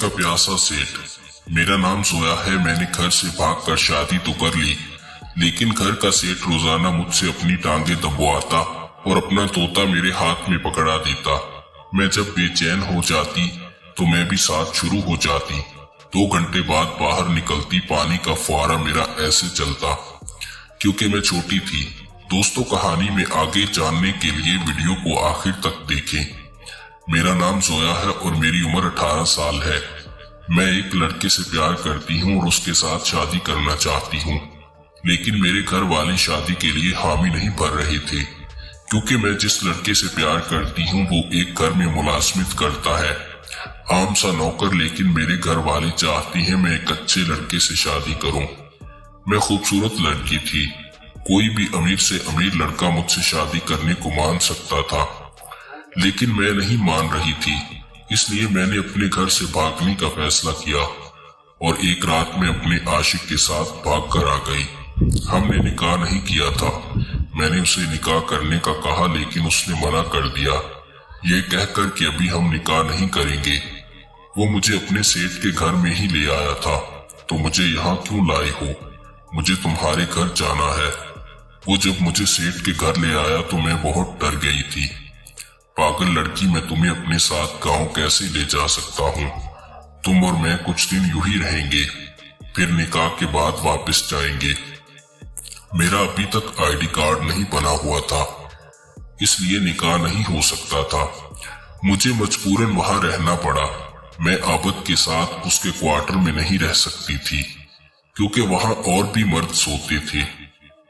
का प्यासा सेठ। मेरा नाम जोया है। मैंने घर से भागकर शादी तो कर ली, लेकिन घर का सेठ रोजाना मुझसे अपनी टांगे दबवाता और अपना तोता मेरे हाथ में पकड़ा देता। मैं जब बेचैन हो जाती तो मैं भी साथ शुरू हो जाती। 2 घंटे बाद बाहर निकलती, पानी का फुहारा मेरा ऐसे चलता। क्योंकि मैं छोटी थी। दोस्तों, कहानी में आगे जानने के लिए वीडियो को आखिर तक देखें। मेरा नाम जोया है और मेरी उम्र 18 साल है। मैं एक लड़के से प्यार करती हूँ और उसके साथ शादी करना चाहती हूँ, लेकिन मेरे घर वाले शादी के लिए हामी नहीं भर रहे थे। क्योंकि मैं जिस लड़के से प्यार करती हूँ वो एक घर में मुलाजमत करता है, आम सा नौकर, लेकिन मेरे घर वाले चाहती हैं मैं एक अच्छे लड़के से शादी करूं। मैं खूबसूरत लड़की थी। कोई भी अमीर से अमीर लड़का मुझसे शादी करने को मान सकता था, लेकिन मैं नहीं मान रही थी। इसलिए मैंने अपने घर से भागने का फैसला किया और एक रात में अपने आशिक के साथ भागकर आ गई। हमने निकाह नहीं किया था। मैंने उसे निकाह करने का कहा, लेकिन उसने मना कर दिया, ये कहकर कि अभी हम निकाह नहीं करेंगे। वो मुझे अपने सेठ के घर में ही ले आया था। तो मुझे यहाँ क्यों लाए हो? मुझे तुम्हारे घर जाना है। वो जब मुझे सेठ के घर ले आया तो मैं बहुत डर गई थी। पागल लड़की, मैं तुम्हें अपने साथ गांव कैसे ले जा सकता हूँ? तुम और मैं कुछ दिन यूं ही रहेंगे, फिर निकाह के बाद वापस जाएंगे। मेरा अभी तक आईडी कार्ड नहीं बना हुआ था, इसलिए निकाह नहीं हो सकता था। मुझे मजबूरन वहां रहना पड़ा। मैं आबिद के साथ उसके क्वार्टर में नहीं रह सकती थी, क्योंकि वहां और भी मर्द सोते थे।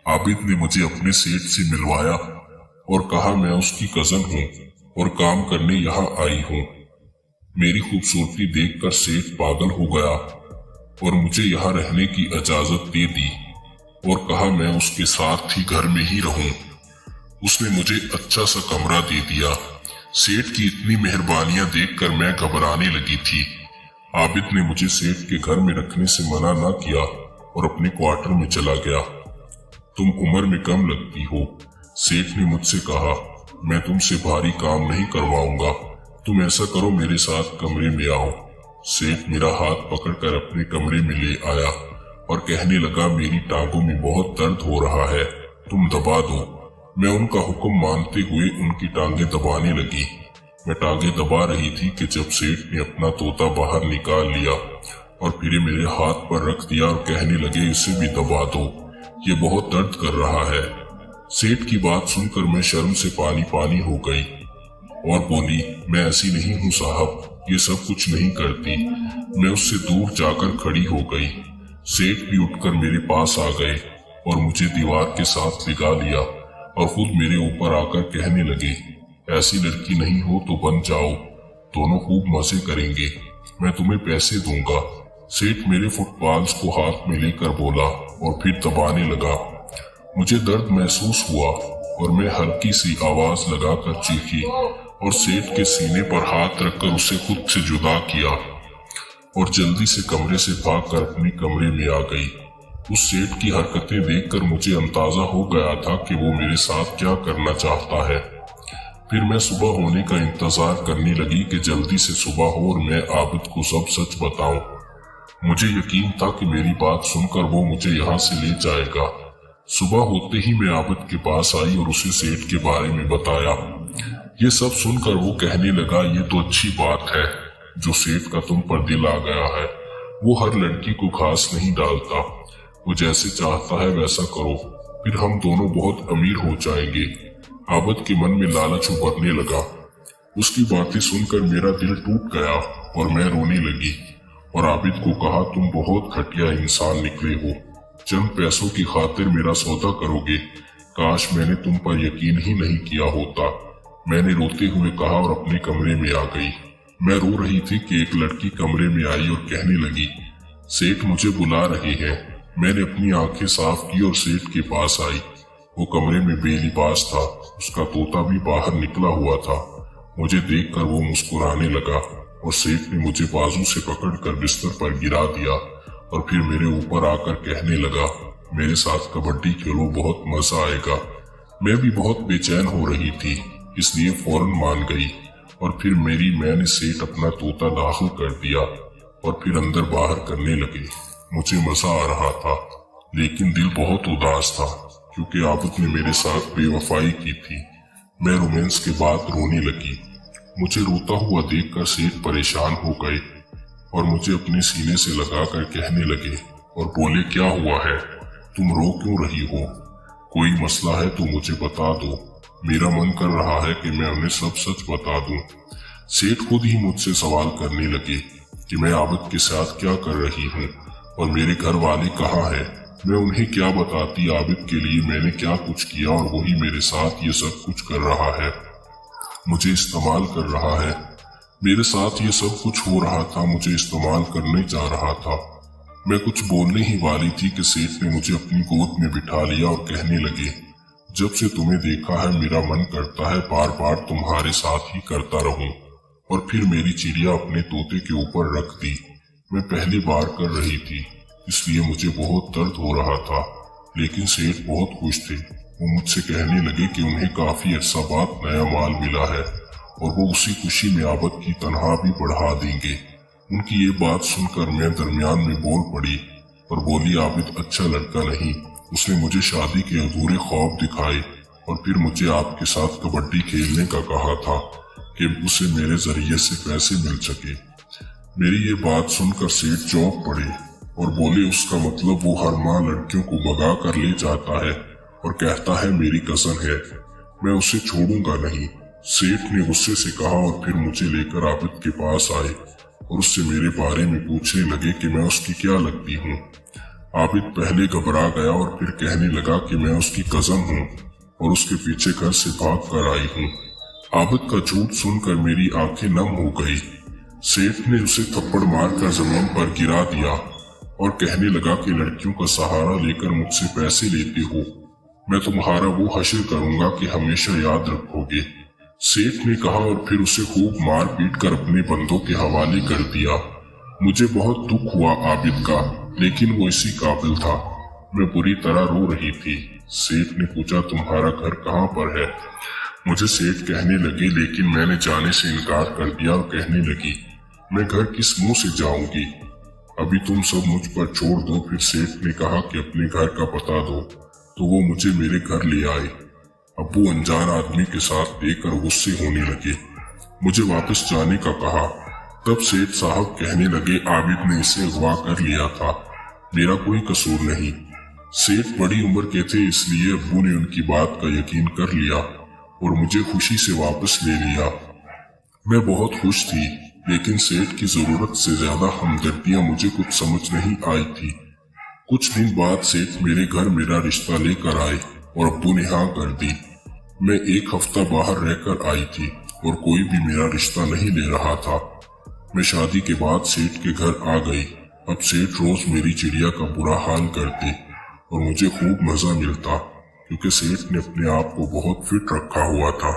आबिद ने मुझे अपने सेठ से मिलवाया और कहा मैं उसकी कजन हूँ और काम करने यहाँ आई हूँ। मेरी खूबसूरती देखकर सेठ पागल हो गया और मुझे यहाँ रहने की इजाजत दे दी और कहा मैं उसके साथ ही घर में ही रहूं। उसने मुझे अच्छा सा कमरा दे दिया। सेठ की इतनी मेहरबानियां देखकर मैं घबराने लगी थी। आबिद ने मुझे सेठ के घर में रखने से मना ना किया और अपने क्वार्टर में चला गया। तुम उम्र में कम लगती हो, सेठ ने मुझसे कहा। मैं तुमसे भारी काम नहीं करवाऊंगा। तुम ऐसा करो, मेरे साथ कमरे में आओ। सेठ मेरा हाथ पकड़कर अपने कमरे में ले आया और कहने लगा, मेरी टांगों में बहुत दर्द हो रहा है, तुम दबा दो। मैं उनका हुक्म मानते हुए उनकी टांगे दबाने लगी। मैं टांगे दबा रही थी कि जब सेठ ने अपना तोता बाहर निकाल लिया और फिर मेरे हाथ पर रख दिया और कहने लगे, इसे भी दबा दो, ये बहुत दर्द कर रहा है। सेठ की बात सुनकर मैं शर्म से पानी पानी हो गई और बोली, मैं ऐसी नहीं हूँ साहब, ये सब कुछ नहीं करती। मैं उससे दूर जाकर खड़ी हो गई। सेठ भी उठकर मेरे पास आ गए और मुझे दीवार के साथ लिगा लिया और खुद मेरे ऊपर आकर कहने लगे, ऐसी लड़की नहीं हो तो बन जाओ, दोनों खूब मजे करेंगे, मैं तुम्हें पैसे दूंगा। सेठ मेरे फुटबॉल्स को हाथ में लेकर बोला और फिर दबाने लगा। मुझे दर्द महसूस हुआ और मैं हल्की सी आवाज लगाकर चीखी और सेठ के सीने पर हाथ रखकर उसे खुद से जुदा किया और जल्दी से कमरे से भागकर अपने कमरे में आ गई। उस सेठ की हरकतें देखकर मुझे अंदाजा हो गया था कि वो मेरे साथ क्या करना चाहता है। फिर मैं सुबह होने का इंतजार करने लगी कि जल्दी से सुबह हो और मैं आबिद को सब सच बताऊं। मुझे यकीन था कि मेरी बात सुनकर वो मुझे यहाँ से ले जाएगा। सुबह होते ही मैं आबिद के पास आई और उसे सेठ के बारे में बताया। ये सब सुनकर वो कहने लगा, ये तो अच्छी बात है जो सेठ का तुम पर दिल आ गया है। वो हर लड़की को घास नहीं डालता, वो जैसे चाहता है वैसा करो, फिर हम दोनों बहुत अमीर हो जाएंगे। आबिद के मन में लालच उभरने लगा। उसकी बातें सुनकर मेरा दिल टूट गया और मैं रोने लगी और आबिद को कहा, तुम बहुत घटिया इंसान निकले हो, चंद पैसों की खातिर मेरा सौदा करोगे, काश मैंने तुम पर यकीन ही नहीं किया होता। मैंने रोते हुए कहा और अपने कमरे में आ गई। मैं रो रही थी कि एक लड़की कमरे में आई और कहने लगी, सेठ मुझे बुला रहे हैं। मैंने अपनी आंखें साफ की और सेठ के पास आई। वो कमरे में बेलिबास था, उसका तोता भी बाहर निकला हुआ था। मुझे देखकर वो मुस्कुराने लगा और सेठ ने मुझे बाजू से पकड़कर बिस्तर पर गिरा दिया और फिर मेरे ऊपर आकर कहने लगा, मेरे साथ कबड्डी खेलो, बहुत मजा आएगा। मैं भी बहुत बेचैन हो रही थी, इसलिए फौरन मान गई और फिर मैंने सेठ अपना तोता दाखिल कर दिया और फिर अंदर बाहर करने लगे। मुझे मजा आ रहा था, लेकिन दिल बहुत उदास था क्योंकि आबिद ने मेरे साथ बेवफाई की थी। मैं रोमांस के बाद रोने लगी। मुझे रोता हुआ देखकर सेठ परेशान हो गए और मुझे अपने सीने से लगाकर कहने लगे और बोले, क्या हुआ है, तुम रो क्यों रही हो? कोई मसला है तो मुझे बता दो। मेरा मन कर रहा है कि मैं उन्हें सब सच बता दूं। सेठ खुद ही मुझसे सवाल करने लगे कि मैं आबिद के साथ क्या कर रही हूँ और मेरे घर वाले कहाँ हैं। मैं उन्हें क्या बताती आबिद के लिए मैंने क्या कुछ किया और वही मेरे साथ ये सब कुछ कर रहा है, मुझे इस्तेमाल कर रहा है। मेरे साथ ये सब कुछ हो रहा था, मुझे इस्तेमाल करने जा रहा था। मैं कुछ बोलने ही वाली थी कि सेठ ने मुझे अपनी गोद में बिठा लिया और कहने लगे, जब से तुम्हें देखा है मेरा मन करता है बार बार तुम्हारे साथ ही करता रहूं। और फिर मेरी चिड़िया अपने तोते के ऊपर रख दी। मैं पहली बार कर रही थी, इसलिए मुझे बहुत दर्द हो रहा था, लेकिन सेठ बहुत खुश थे। वो मुझसे कहने लगे कि उन्हें काफी अच्छा बात नया माल मिला है और वो उसी खुशी में आबिद की तनख्वाह भी बढ़ा देंगे। उनकी ये बात सुनकर मैं दरमियान में बोल पड़ी और बोली, आबिद अच्छा लड़का नहीं, उसने मुझे शादी के अधूरे ख्वाब दिखाए और फिर मुझे आपके साथ कबड्डी खेलने का कहा था कि उसे मेरे जरिए से पैसे मिल सके। मेरी ये बात सुनकर सेठ चौंक पड़े और बोले, उसका मतलब वो हर माह लड़कियों को भगा कर ले जाता है और कहता है मेरी कजन है, मैं उसे छोड़ूंगा नहीं। सेठ ने गुस्से से कहा और फिर मुझे लेकर आबिद के पास आए और उससे मेरे बारे में पूछने लगे कि मैं उसकी क्या लगती हूँ। आबिद पहले घबरा गया और फिर कहने लगा कि मैं उसकी कजन हूँ और उसके पीछे घर से भाग कर आई हूँ। आबिद का झूठ सुनकर मेरी आंखें नम हो गई। सेठ ने उसे थप्पड़ मारकर जमीन पर गिरा दिया और कहने लगा कि लड़कियों का सहारा लेकर मुझसे पैसे लेते हो, मैं तुम्हारा वो हश्र करूंगा कि हमेशा याद रखोगे। सेठ ने कहा और फिर उसे खूब मार पीट कर अपने बंदों के हवाले कर दिया। मुझे बहुत दुख हुआ आबिद का, लेकिन वो इसी काबिल था। मैं बुरी तरह रो रही थी। सेठ ने पूछा, तुम्हारा घर कहाँ पर है? मुझे सेठ कहने लगे, लेकिन मैंने जाने से इनकार कर दिया और कहने लगी, मैं घर किस मुंह से जाऊंगी, अभी तुम सब मुझ पर छोड़ दो। फिर सेठ ने कहा कि अपने घर का पता दो, तो वो मुझे मेरे घर ले आए। अब्बू अनजान आदमी के साथ देखकर गुस्से होने लगे, मुझे वापस जाने का कहा। तब सेठ साहब कहने लगे, आबिद ने इसे अगवा कर लिया था, मेरा कोई कसूर नहीं। सेठ बड़ी उम्र के थे, इसलिए अब्बू ने उनकी बात का यकीन कर लिया और मुझे खुशी से वापस ले लिया। मैं बहुत खुश थी, लेकिन सेठ की जरूरत से ज्यादा हमदर्दियां मुझे कुछ समझ नहीं आई थी। कुछ दिन बाद सेठ मेरे घर मेरा रिश्ता लेकर आए और अब्बू ने हाँ कर दी। मैं एक हफ्ता बाहर रहकर आई थी और कोई भी मेरा रिश्ता नहीं ले रहा था। मैं शादी के बाद सेठ के घर आ गई। अब सेठ रोज मेरी चिड़िया का बुरा हाल करते और मुझे खूब मजा मिलता, क्योंकि सेठ ने अपने आप को बहुत फिट रखा हुआ था।